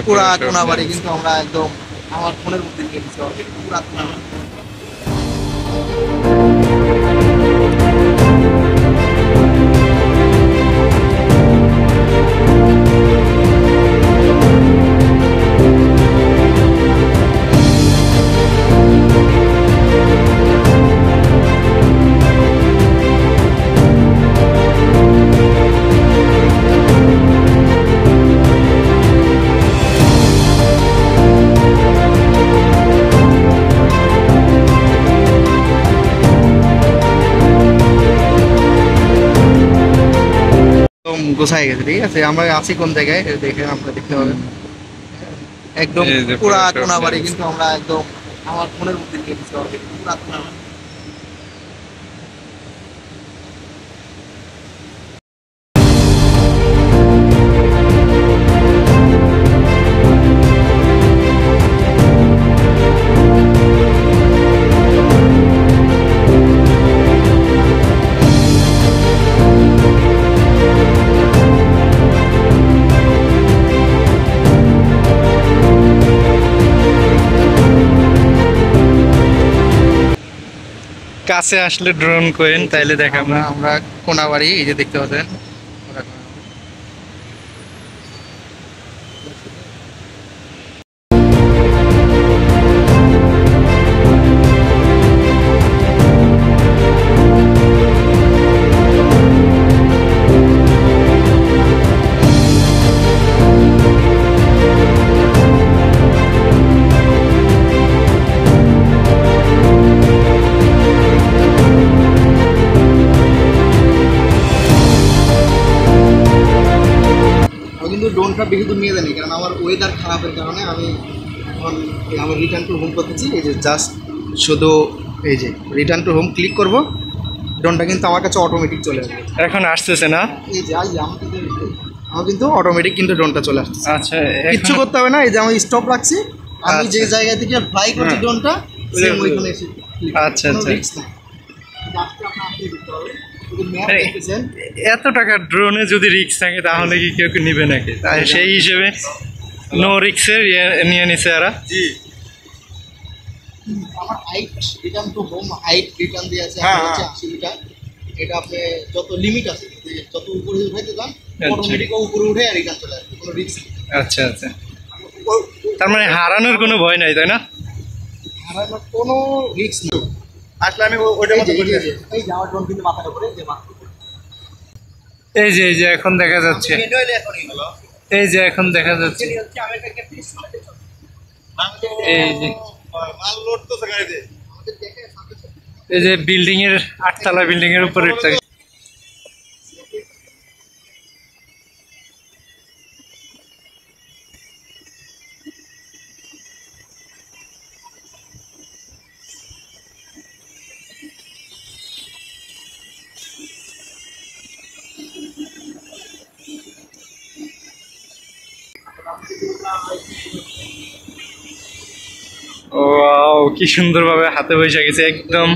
পুরা কোনাবাড়ি কিন্তু আমরা একদম আমার ফোনের মধ্যে নিয়ে নিচ্ছি অলরেডি পুরা কোনাবাড়ি। গোছায় গেছে, ঠিক আছে। আমরা আছি কোন জায়গায় দেখে আমরা দেখতে পাবেন, একদম পুরা কোনাবাড়ি কিন্তু আমরা একদম আমার ফোনের মধ্যে নিয়ে নিচ্ছি অলরেডি পুরা কোনাবাড়ি। কাছে আসলে ড্রোন কোয়েন তাইলে দেখাবো। আমরা কোনাবাড়ি এই যে দেখতে পাচ্ছেন। কিন্তু ড্রোনটা বেশি দূর নিয়ে যায়নি, কারণ আমার ওয়েদার খারাপের কারণে আমি এখন আমার রিটার্ন টু হোম করতেছি। এই যে জাস্ট শুধু এই যে রিটার্ন টু হোম ক্লিক করব, ড্রোনটা কিন্তু আমার কাছে অটোমেটিক চলে আসবে। এখন আসতেছে না? এই যে আমার কিন্তু অটোমেটিক কিন্তু ড্রোনটা চলে আসছে। আচ্ছা, কিচ্ছু করতে হবে না। এই যে আমি স্টপ রাখছি, আমি যে জায়গা থেকে ফ্লাই করছি ড্রোনটা সেম ওইখানে এসে। আচ্ছা আচ্ছা, রিস্ক নাই, দেখতে হবে। এত টাকা ড্রোনে যদি রিস্ক থাকে তাহলে কি কেউ নিবে নাকি? তাই সেই হিসেবে নো রিস্কের নিয়ে নিছে এরা। জি, আমার height return to home height return দিয়ে আছে 80 মিটার। এটা আপনি যত লিমিট আছে, যত উপরে উঠাইতে যান অটোমেটিক উপরে উঠে রিটার্ন চলে আসবে, কোনো রিস্ক নেই। আচ্ছা আচ্ছা, তার মানে হারানোর কোনো ভয় নাই, তাই না? হারানোর কোনো রিস্ক নেই। আসলে আমি ওইটার মধ্যে এই যাওয়ার ড্রোন কিন্তু মাথার উপরে যে এই যে এই যে এখন দেখা যাচ্ছে, এই যে এখন দেখা যাচ্ছে, এই যে এই যে বিল্ডিং এর 8 তলা বিল্ডিং এর উপরে থাকে। ও কি সুন্দরভাবে হাতে বসে গেছে একদম।